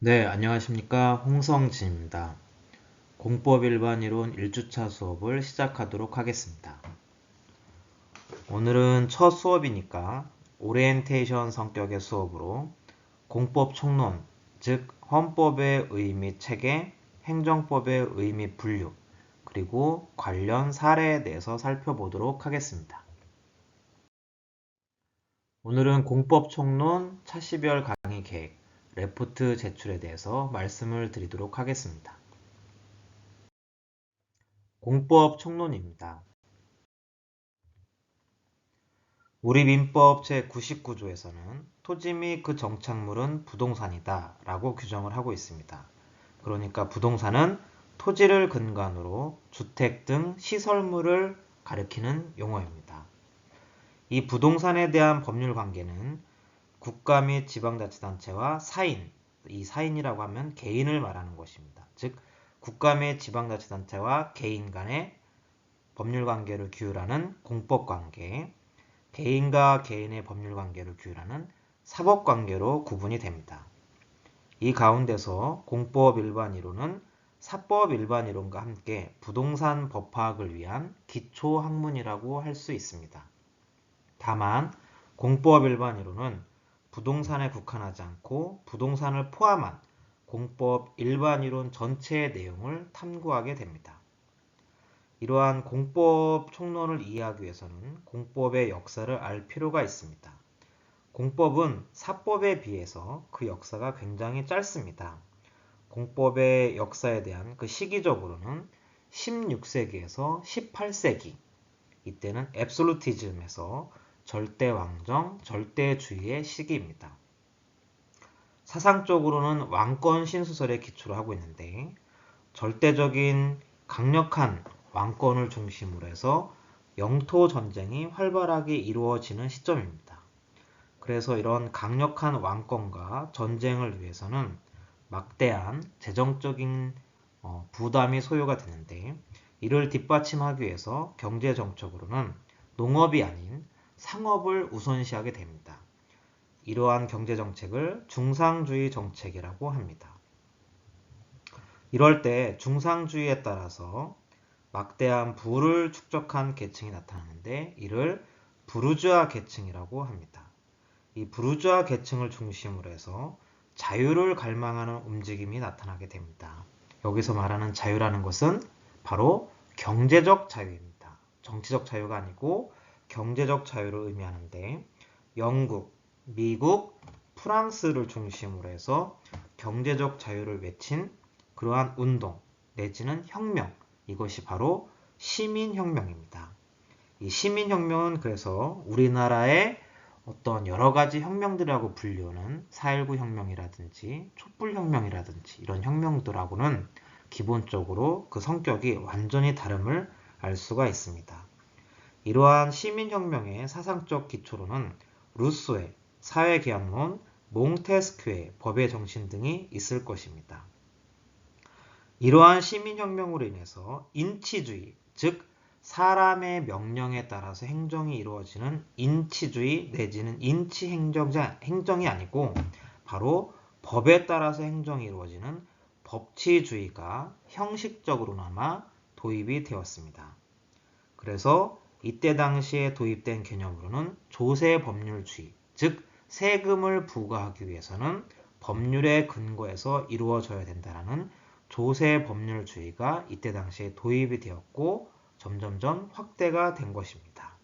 네, 안녕하십니까. 홍성진입니다. 공법 일반이론 1주차 수업을 시작하도록 하겠습니다. 오늘은 첫 수업이니까 오리엔테이션 성격의 수업으로 공법 총론, 즉 헌법의 의 및 체계, 행정법의 의 및 분류, 그리고 관련 사례에 대해서 살펴보도록 하겠습니다. 오늘은 공법 총론 차시별 강의 계획, 레포트 제출에 대해서 말씀을 드리도록 하겠습니다. 공법 총론입니다. 우리 민법 제99조에서는 토지 및 그 정착물은 부동산이다 라고 규정을 하고 있습니다. 그러니까 부동산은 토지를 근간으로 주택 등 시설물을 가리키는 용어입니다. 이 부동산에 대한 법률 관계는 국가 및 지방자치단체와 사인, 이 사인이라고 하면 개인을 말하는 것입니다. 즉 국가 및 지방자치단체와 개인 간의 법률 관계를 규율하는 공법관계, 개인과 개인의 법률 관계를 규율하는 사법관계로 구분이 됩니다. 이 가운데서 공법 일반이론은 사법 일반이론과 함께 부동산 법화학을 위한 기초 학문이라고 할 수 있습니다. 다만 공법 일반이론은 부동산에 국한하지 않고 부동산을 포함한 공법 일반이론 전체의 내용을 탐구하게 됩니다. 이러한 공법 총론을 이해하기 위해서는 공법의 역사를 알 필요가 있습니다. 공법은 사법에 비해서 그 역사가 굉장히 짧습니다. 공법의 역사에 대한 그 시기적으로는 16세기에서 18세기, 이때는 앱솔루티즘에서 절대왕정, 절대주의의 시기입니다. 사상적으로는 왕권 신수설에 기초로 하고 있는데 절대적인 강력한 왕권을 중심으로 해서 영토 전쟁이 활발하게 이루어지는 시점입니다. 그래서 이런 강력한 왕권과 전쟁을 위해서는 막대한 재정적인 부담이 소요가 되는데 이를 뒷받침하기 위해서 경제정책으로는 농업이 아닌 상업을 우선시하게 됩니다. 이러한 경제정책을 중상주의 정책이라고 합니다. 이럴 때 중상주의에 따라서 막대한 부를 축적한 계층이 나타나는데 이를 부르주아 계층이라고 합니다. 이 부르주아 계층을 중심으로 해서 자유를 갈망하는 움직임이 나타나게 됩니다. 여기서 말하는 자유라는 것은 바로 경제적 자유입니다. 정치적 자유가 아니고 경제적 자유를 의미하는데 영국, 미국, 프랑스를 중심으로 해서 경제적 자유를 외친 그러한 운동 내지는 혁명, 이것이 바로 시민혁명입니다. 이 시민혁명은 그래서 우리나라의 어떤 여러 가지 혁명들하고 분류는 4.19 혁명이라든지 촛불혁명이라든지 이런 혁명들하고는 기본적으로 그 성격이 완전히 다름을 알 수가 있습니다. 이러한 시민혁명의 사상적 기초로는 루소의 사회계약론, 몽테스큐의 법의 정신 등이 있을 것입니다. 이러한 시민혁명으로 인해서 인치주의, 즉 사람의 명령에 따라서 행정이 이루어지는 인치주의 내지는 인치행정이 아니고 바로 법에 따라서 행정이 이루어지는 법치주의가 형식적으로나마 도입이 되었습니다. 그래서 이때 당시에 도입된 개념으로는 조세법률주의, 즉 세금을 부과하기 위해서는 법률의 근거에서 이루어져야 된다는 조세법률주의가 이때 당시에 도입이 되었고 점점점 확대가 된 것입니다.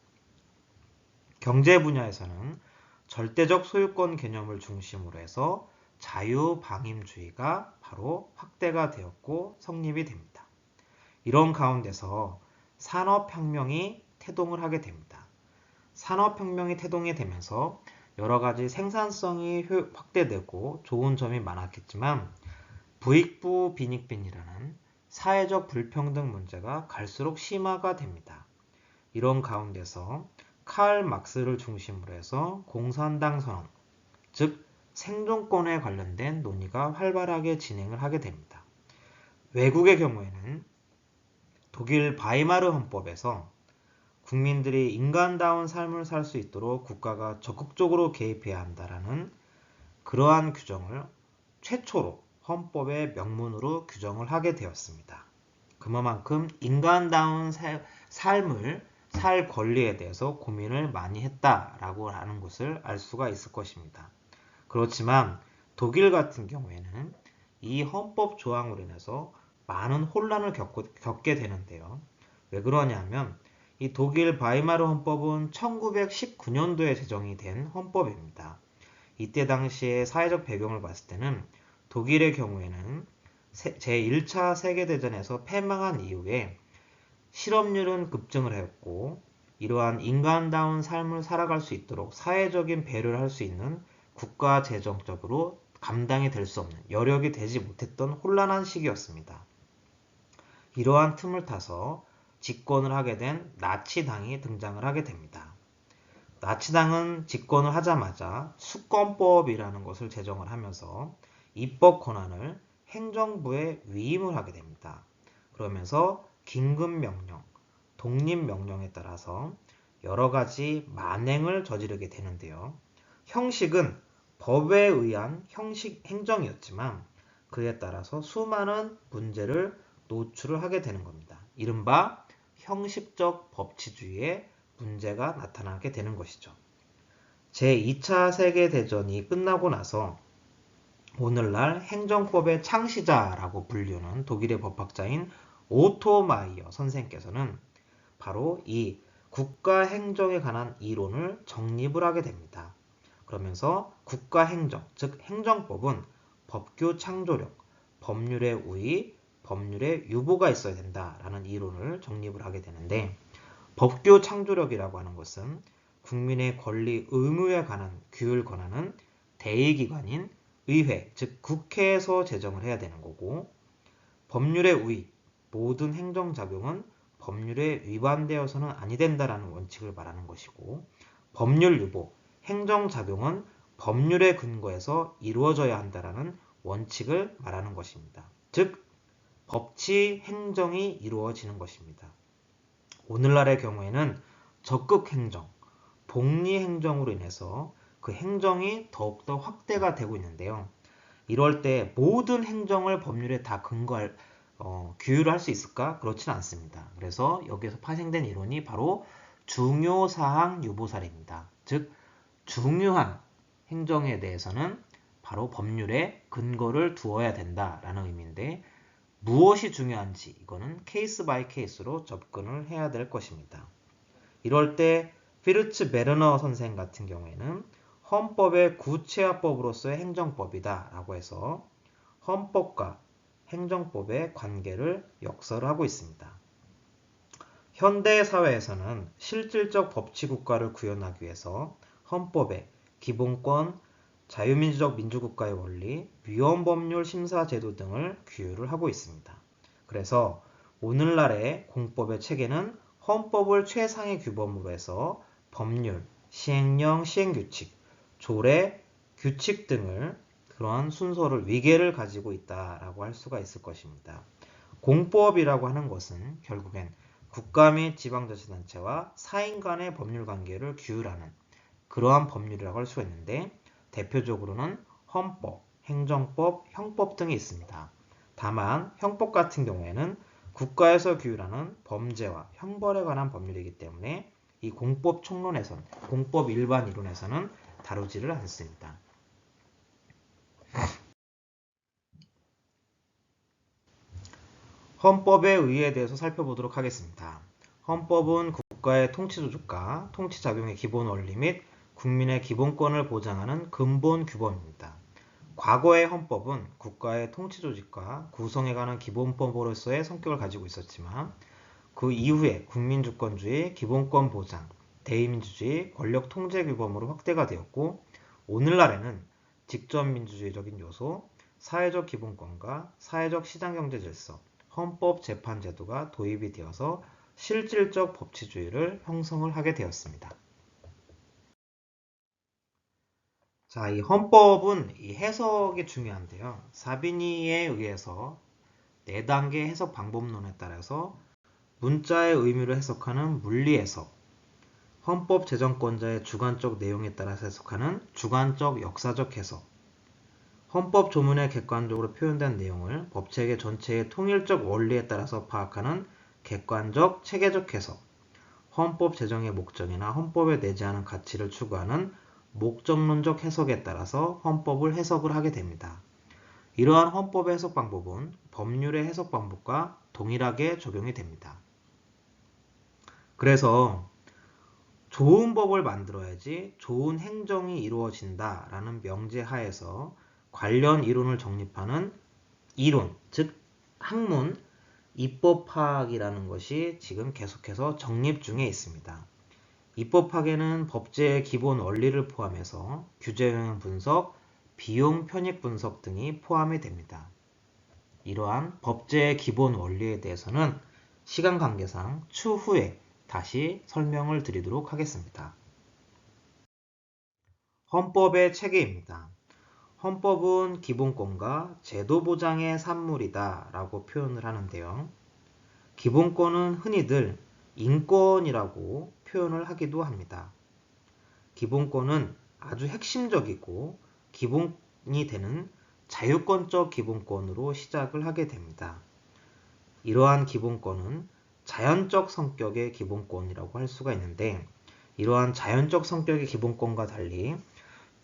경제 분야에서는 절대적 소유권 개념을 중심으로 해서 자유방임주의가 바로 확대가 되었고 성립이 됩니다. 이런 가운데서 산업혁명이 태동을 하게 됩니다. 산업혁명이 태동이 되면서 여러 가지 생산성이 확대되고 좋은 점이 많았겠지만 부익부 빈익빈이라는 사회적 불평등 문제가 갈수록 심화가 됩니다. 이런 가운데서 칼 막스를 중심으로 해서 공산당 선언, 즉 생존권에 관련된 논의가 활발하게 진행을 하게 됩니다. 외국의 경우에는 독일 바이마르 헌법에서 국민들이 인간다운 삶을 살 수 있도록 국가가 적극적으로 개입해야 한다라는 그러한 규정을 최초로 헌법의 명문으로 규정을 하게 되었습니다. 그만큼 인간다운 삶을 살 권리에 대해서 고민을 많이 했다라고 하는 것을 알 수가 있을 것입니다. 그렇지만 독일 같은 경우에는 이 헌법 조항으로 인해서 많은 혼란을 겪게 되는데요. 왜 그러냐면 이 독일 바이마르 헌법은 1919년도에 제정이 된 헌법입니다. 이때 당시의 사회적 배경을 봤을 때는 독일의 경우에는 제1차 세계대전에서 패망한 이후에 실업률은 급증을 했고 이러한 인간다운 삶을 살아갈 수 있도록 사회적인 배려를 할 수 있는 국가 재정적으로 감당이 될 수 없는 여력이 되지 못했던 혼란한 시기였습니다. 이러한 틈을 타서 집권을 하게 된 나치당이 등장을 하게 됩니다. 나치당은 집권을 하자마자 수권법이라는 것을 제정을 하면서 입법 권한을 행정부에 위임을 하게 됩니다. 그러면서 긴급명령, 독립명령에 따라서 여러 가지 만행을 저지르게 되는데요. 형식은 법에 의한 형식 행정이었지만 그에 따라서 수많은 문제를 노출을 하게 되는 겁니다. 이른바 형식적 법치주의의 문제가 나타나게 되는 것이죠. 제2차 세계대전이 끝나고 나서 오늘날 행정법의 창시자라고 불리는 독일의 법학자인 오토 마이어 선생께서는 바로 이 국가행정에 관한 이론을 정립을 하게 됩니다. 그러면서 국가행정, 즉 행정법은 법규 창조력, 법률의 우위, 법률의 유보가 있어야 된다라는 이론을 정립을 하게 되는데 법규 창조력이라고 하는 것은 국민의 권리, 의무에 관한 규율 권한은 대의기관인 의회, 즉 국회에서 제정을 해야 되는 거고 법률의 우위, 모든 행정작용은 법률에 위반되어서는 아니 된다라는 원칙을 말하는 것이고 법률 유보, 행정작용은 법률에 근거해서 이루어져야 한다라는 원칙을 말하는 것입니다. 즉 법치 행정이 이루어지는 것입니다. 오늘날의 경우에는 적극 행정, 복리 행정으로 인해서 그 행정이 더욱더 확대가 되고 있는데요. 이럴 때 모든 행정을 법률에 다 근거할 규율을 할 수 있을까? 그렇지는 않습니다. 그래서 여기서 파생된 이론이 바로 중요사항 유보사례입니다. 즉 중요한 행정에 대해서는 바로 법률에 근거를 두어야 된다라는 의미인데 무엇이 중요한지 이거는 케이스 바이 케이스로 접근을 해야 될 것입니다. 이럴 때 피르츠 베르너 선생 같은 경우에는 헌법의 구체화법으로서의 행정법이다 라고 해서 헌법과 행정법의 관계를 역설을 하고 있습니다. 현대 사회에서는 실질적 법치국가를 구현하기 위해서 헌법에 기본권, 자유민주적 민주국가의 원리, 위헌법률 심사제도 등을 규율을 하고 있습니다. 그래서 오늘날의 공법의 체계는 헌법을 최상의 규범으로 해서 법률, 시행령, 시행규칙, 조례, 규칙 등을 그러한 순서를 위계를 가지고 있다라고 할 수가 있을 것입니다. 공법이라고 하는 것은 결국엔 국가 및 지방자치단체와 사인 간의 법률 관계를 규율하는 그러한 법률이라고 할 수가 있는데 대표적으로는 헌법, 행정법, 형법 등이 있습니다. 다만 형법 같은 경우에는 국가에서 규율하는 범죄와 형벌에 관한 법률이기 때문에 이 공법 총론에서는 공법 일반 이론에서는 다루지를 않습니다. 헌법의 의의에 대해서 살펴보도록 하겠습니다. 헌법은 국가의 통치조직과 통치작용의 기본 원리 및 국민의 기본권을 보장하는 근본 규범입니다. 과거의 헌법은 국가의 통치조직과 구성에 관한 기본법으로서의 성격을 가지고 있었지만 그 이후에 국민주권주의, 기본권 보장, 대의민주주의, 권력 통제 규범으로 확대가 되었고 오늘날에는 직접민주주의적인 요소, 사회적 기본권과 사회적 시장경제 질서, 헌법 재판제도가 도입이 되어서 실질적 법치주의를 형성을 하게 되었습니다. 자, 이 헌법은 이 해석이 중요한데요. 사비니에 의해서 4단계 해석 방법론에 따라서 문자의 의미를 해석하는 물리 해석, 헌법 제정권자의 주관적 내용에 따라서 해석하는 주관적 역사적 해석, 헌법 조문에 객관적으로 표현된 내용을 법체계 전체의 통일적 원리에 따라서 파악하는 객관적 체계적 해석, 헌법 제정의 목적이나 헌법에 내재하는 가치를 추구하는 목적론적 해석에 따라서 헌법을 해석을 하게 됩니다. 이러한 헌법의 해석 방법은 법률의 해석 방법과 동일하게 적용이 됩니다. 그래서 좋은 법을 만들어야지 좋은 행정이 이루어진다라는 명제 하에서 관련 이론을 정립하는 이론, 즉 학문, 입법학이라는 것이 지금 계속해서 정립 중에 있습니다. 입법학에는 법제의 기본 원리를 포함해서 규제 영향 분석, 비용 편익 분석 등이 포함이 됩니다. 이러한 법제의 기본 원리에 대해서는 시간 관계상 추후에 다시 설명을 드리도록 하겠습니다. 헌법의 체계입니다. 헌법은 기본권과 제도 보장의 산물이다 라고 표현을 하는데요. 기본권은 흔히들 인권이라고 표현을 하기도 합니다. 기본권은 아주 핵심적이고 기본이 되는 자유권적 기본권으로 시작을 하게 됩니다. 이러한 기본권은 자연적 성격의 기본권이라고 할 수가 있는데, 이러한 자연적 성격의 기본권과 달리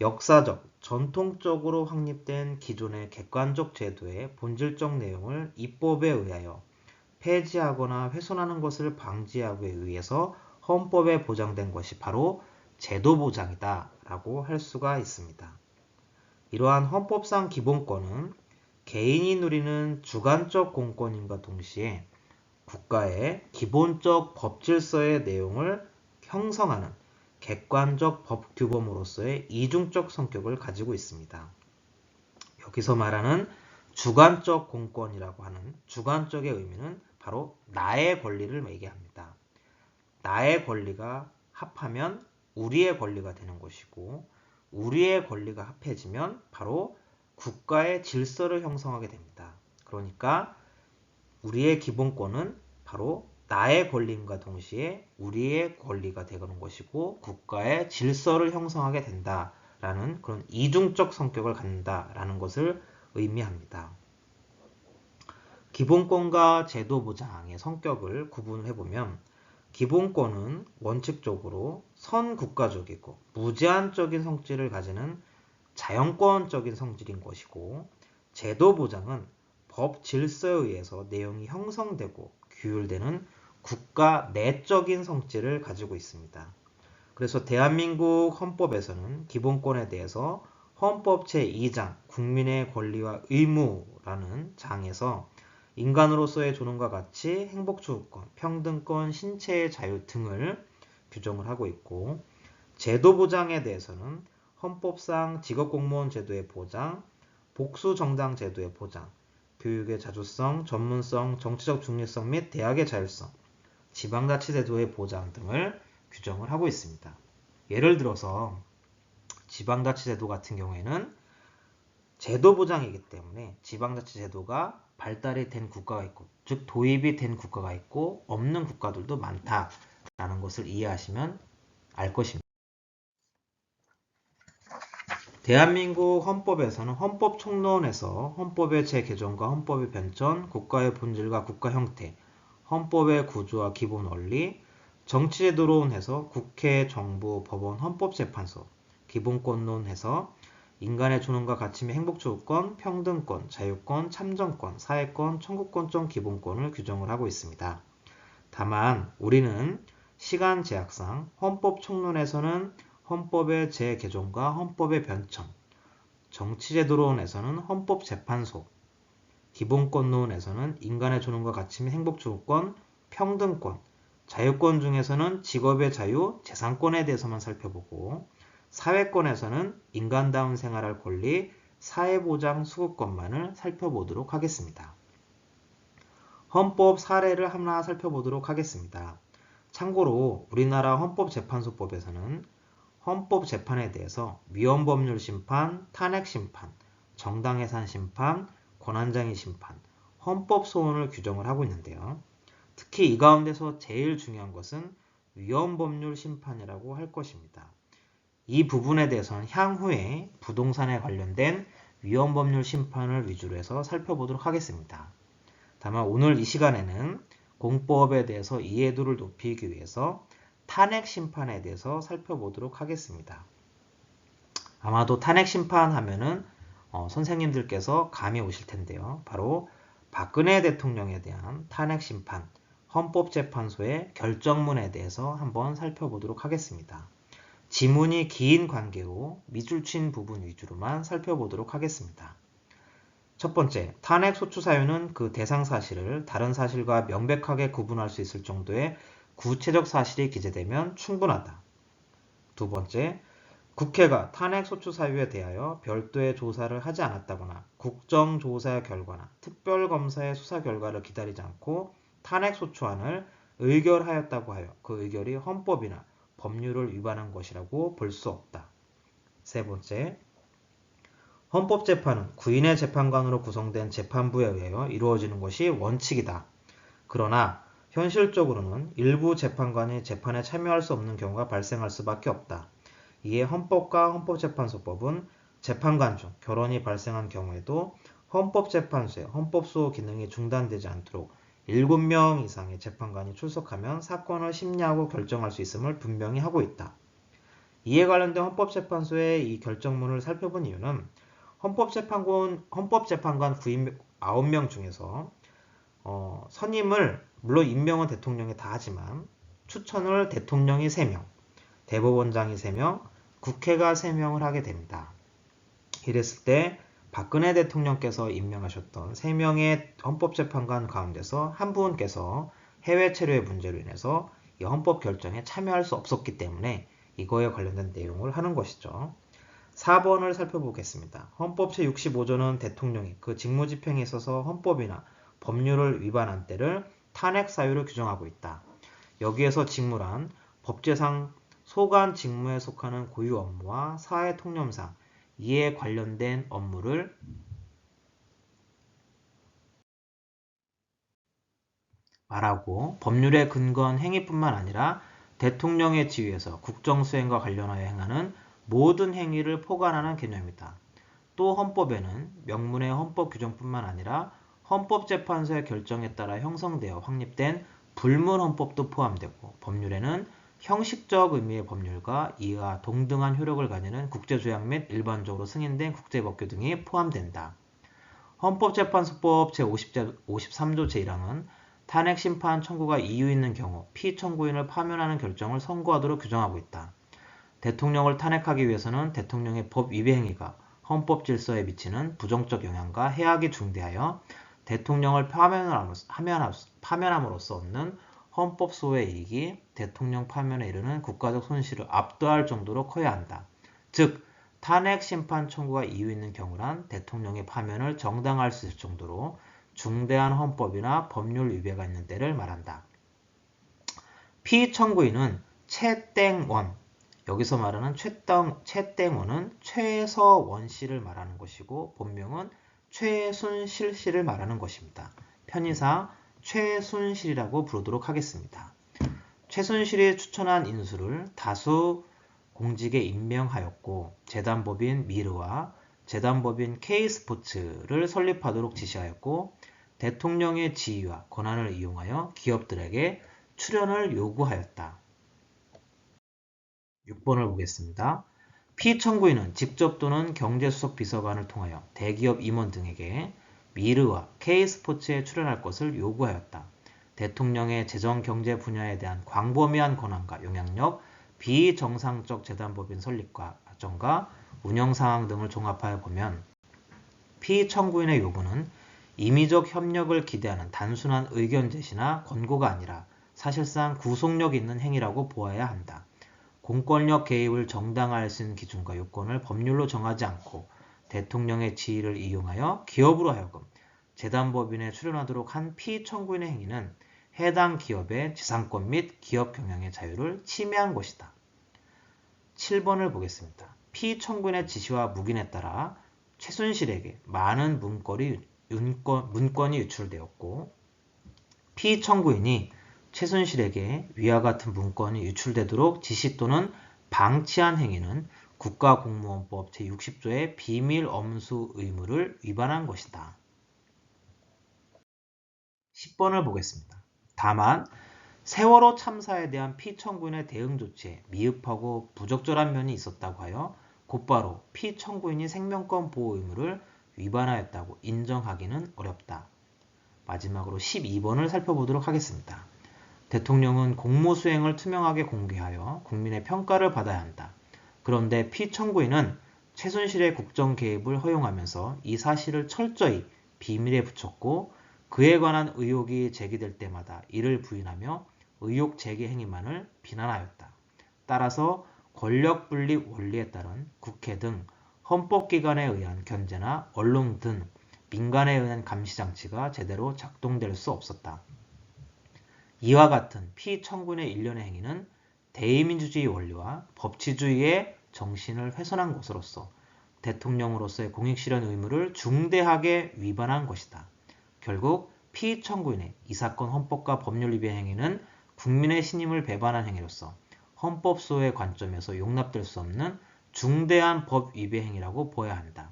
역사적, 전통적으로 확립된 기존의 객관적 제도의 본질적 내용을 입법에 의하여 폐지하거나 훼손하는 것을 방지하기 위해서 헌법에 보장된 것이 바로 제도 보장이다 라고 할 수가 있습니다. 이러한 헌법상 기본권은 개인이 누리는 주관적 공권임과 동시에 국가의 기본적 법질서의 내용을 형성하는 객관적 법규범으로서의 이중적 성격을 가지고 있습니다. 여기서 말하는 주관적 공권이라고 하는 주관적의 의미는 바로 나의 권리를 얘기합니다. 나의 권리가 합하면 우리의 권리가 되는 것이고, 우리의 권리가 합해지면 바로 국가의 질서를 형성하게 됩니다. 그러니까 우리의 기본권은 바로 나의 권리임과 동시에 우리의 권리가 되는 것이고 국가의 질서를 형성하게 된다라는 그런 이중적 성격을 갖는다라는 것을 의미합니다. 기본권과 제도 보장의 성격을 구분해보면 기본권은 원칙적으로 선국가적이고 무제한적인 성질을 가지는 자연권적인 성질인 것이고, 제도 보장은 법 질서에 의해서 내용이 형성되고 규율되는 국가 내적인 성질을 가지고 있습니다. 그래서 대한민국 헌법에서는 기본권에 대해서 헌법 제2장 국민의 권리와 의무라는 장에서 인간으로서의 존엄과 가치, 행복추구권, 평등권, 신체의 자유 등을 규정을 하고 있고, 제도 보장에 대해서는 헌법상 직업공무원 제도의 보장, 복수정당 제도의 보장, 교육의 자주성, 전문성, 정치적 중립성 및 대학의 자율성, 지방자치제도의 보장 등을 규정을 하고 있습니다. 예를 들어서 지방자치제도 같은 경우에는 제도 보장이기 때문에 지방자치제도가 발달이 된 국가가 있고, 즉 도입이 된 국가가 있고 없는 국가들도 많다라는 것을 이해하시면 알 것입니다. 대한민국 헌법에서는 헌법총론에서 헌법의 재개정과 헌법의 변천, 국가의 본질과 국가 형태, 헌법의 구조와 기본 원리, 정치제도론에서 국회, 정부, 법원, 헌법재판소, 기본권론에서 인간의 존엄과 가치 및 행복추구권, 평등권, 자유권, 참정권, 사회권, 청구권적 기본권을 규정을 하고 있습니다. 다만 우리는 시간 제약상 헌법총론에서는 헌법의 재개정과 헌법의 변천, 정치제도론에서는 헌법재판소, 기본권론에서는 인간의 존엄과 가치 및 행복추구권, 평등권, 자유권 중에서는 직업의 자유, 재산권에 대해서만 살펴보고, 사회권에서는 인간다운 생활할 권리, 사회보장 수급권만을 살펴보도록 하겠습니다. 헌법 사례를 하나 살펴보도록 하겠습니다. 참고로 우리나라 헌법재판소법에서는 헌법재판에 대해서 위헌법률 심판, 탄핵 심판, 정당해산 심판, 권한쟁의 심판, 헌법소원을 규정을 하고 있는데요. 특히 이 가운데서 제일 중요한 것은 위헌법률 심판이라고 할 것입니다. 이 부분에 대해서는 향후에 부동산에 관련된 위헌법률 심판을 위주로 해서 살펴보도록 하겠습니다. 다만 오늘 이 시간에는 공법에 대해서 이해도를 높이기 위해서 탄핵 심판에 대해서 살펴보도록 하겠습니다. 아마도 탄핵 심판 하면은 선생님들께서 감이 오실 텐데요. 바로 박근혜 대통령에 대한 탄핵 심판, 헌법재판소의 결정문에 대해서 한번 살펴보도록 하겠습니다. 지문이 긴 관계로 밑줄 친 부분 위주로만 살펴보도록 하겠습니다. 첫 번째, 탄핵 소추 사유는 그 대상 사실을 다른 사실과 명백하게 구분할 수 있을 정도의 구체적 사실이 기재되면 충분하다. 두 번째, 국회가 탄핵 소추 사유에 대하여 별도의 조사를 하지 않았다거나 국정조사 결과나 특별검사의 수사 결과를 기다리지 않고 탄핵 소추안을 의결하였다고 하여 그 의결이 헌법이나 법률을 위반한 것이라고 볼 수 없다. 세 번째, 헌법재판은 구인의 재판관으로 구성된 재판부에 의하여 이루어지는 것이 원칙이다. 그러나 현실적으로는 일부 재판관이 재판에 참여할 수 없는 경우가 발생할 수밖에 없다. 이에 헌법과 헌법재판소법은 재판관 중 결혼이 발생한 경우에도 헌법재판소의 헌법수호 기능이 중단되지 않도록 7명 이상의 재판관이 출석하면 사건을 심리하고 결정할 수 있음을 분명히 하고 있다. 이에 관련된 헌법재판소의 이 결정문을 살펴본 이유는 헌법재판관 구인 9명 중에서 선임을 물론 임명은 대통령이 다 하지만 추천을 대통령이 3명, 대법원장이 3명, 국회가 3명을 하게 됩니다. 이랬을 때 박근혜 대통령께서 임명하셨던 3명의 헌법재판관 가운데서 한 분께서 해외 체류의 문제로 인해서 이 헌법 결정에 참여할 수 없었기 때문에 이거에 관련된 내용을 하는 것이죠. 4번을 살펴보겠습니다. 헌법 제65조는 대통령이 그 직무집행에 있어서 헌법이나 법률을 위반한 때를 탄핵 사유로 규정하고 있다. 여기에서 직무란 법제상 소관 직무에 속하는 고유 업무와 사회 통념상 이에 관련된 업무를 말하고 법률에 근거한 행위뿐만 아니라 대통령의 지위에서 국정수행과 관련하여 행하는 모든 행위를 포괄하는 개념이다. 또 헌법에는 명문의 헌법 규정뿐만 아니라 헌법재판소의 결정에 따라 형성되어 확립된 불문헌법도 포함되고 법률에는 형식적 의미의 법률과 이와 동등한 효력을 가지는 국제조약 및 일반적으로 승인된 국제법규 등이 포함된다. 헌법재판소법 제53조 제1항은 탄핵 심판 청구가 이유 있는 경우 피청구인을 파면하는 결정을 선고하도록 규정하고 있다. 대통령을 탄핵하기 위해서는 대통령의 법 위배 행위가 헌법 질서에 미치는 부정적 영향과 해악이 중대하여 대통령을 파면함으로써 얻는 헌법 소의 이익이 대통령 파면에 이르는 국가적 손실을 압도할 정도로 커야 한다. 즉 탄핵 심판 청구가 이유 있는 경우란 대통령의 파면을 정당화할 수 있을 정도로 중대한 헌법이나 법률 위배가 있는 때를 말한다. 피청구인은 최땡원, 여기서 말하는 최땡원은 최서원 씨를 말하는 것이고 본명은 최순실 씨를 말하는 것입니다. 편의상 최순실이라고 부르도록 하겠습니다. 최순실이 추천한 인수를 다수 공직에 임명하였고 재단법인 미르와 재단법인 K스포츠를 설립하도록 지시하였고 대통령의 지위와 권한을 이용하여 기업들에게 출연을 요구하였다. 6번을 보겠습니다. 피청구인은 직접 또는 경제수석 비서관을 통하여 대기업 임원 등에게 미르와 K스포츠에 출연할 것을 요구하였다. 대통령의 재정경제 분야에 대한 광범위한 권한과 영향력, 비정상적 재단법인 설립 과정과 운영상황 등을 종합하여 보면 피청구인의 요구는 임의적 협력을 기대하는 단순한 의견 제시나 권고가 아니라 사실상 구속력 있는 행위라고 보아야 한다. 공권력 개입을 정당화할 수 있는 기준과 요건을 법률로 정하지 않고 대통령의 지위를 이용하여 기업으로 하여금 재단법인에 출연하도록 한 피청구인의 행위는 해당 기업의 지상권 및 기업 경영의 자유를 침해한 것이다. 7번을 보겠습니다. 피청구인의 지시와 묵인에 따라 최순실에게 많은 문건이 유출되었고 피청구인이 최순실에게 위와 같은 문건이 유출되도록 지시 또는 방치한 행위는 국가공무원법 제60조의 비밀 엄수 의무를 위반한 것이다. 10번을 보겠습니다. 다만 세월호 참사에 대한 피청구인의 대응 조치에 미흡하고 부적절한 면이 있었다고 하여 곧바로 피청구인이 생명권 보호 의무를 위반하였다고 인정하기는 어렵다. 마지막으로 12번을 살펴보도록 하겠습니다. 대통령은 공무수행을 투명하게 공개하여 국민의 평가를 받아야 한다. 그런데 피청구인은 최순실의 국정 개입을 허용하면서 이 사실을 철저히 비밀에 붙였고 그에 관한 의혹이 제기될 때마다 이를 부인하며 의혹 제기 행위만을 비난하였다. 따라서 권력분리 원리에 따른 국회 등 헌법기관에 의한 견제나 언론 등 민간에 의한 감시장치가 제대로 작동될 수 없었다. 이와 같은 피청구인의 일련의 행위는 대의민주주의 원리와 법치주의의 정신을 훼손한 것으로서 대통령으로서의 공익실현 의무를 중대하게 위반한 것이다. 결국 피청구인의 이 사건 헌법과 법률 위반 행위는 국민의 신임을 배반한 행위로서 헌법소의 관점에서 용납될 수 없는 중대한 법 위배 행위라고 보아야 한다.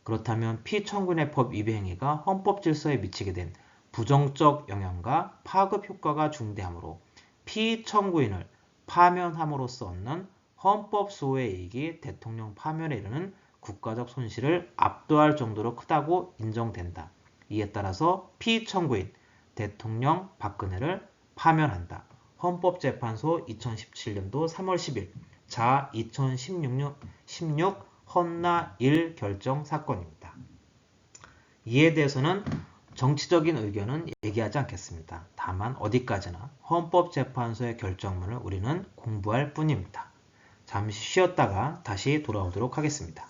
그렇다면 피청구인의 법 위배 행위가 헌법 질서에 미치게 된 부정적 영향과 파급 효과가 중대하므로 피청구인을 파면함으로써 얻는 헌법소의 이익이 대통령 파면에 이르는 국가적 손실을 압도할 정도로 크다고 인정된다. 이에 따라서 피청구인 대통령 박근혜를 파면한다. 헌법재판소 2017년도 3월 10일 자 2016 헌나 1 결정 사건입니다. 이에 대해서는 정치적인 의견은 얘기하지 않겠습니다. 다만 어디까지나 헌법재판소의 결정문을 우리는 공부할 뿐입니다. 잠시 쉬었다가 다시 돌아오도록 하겠습니다.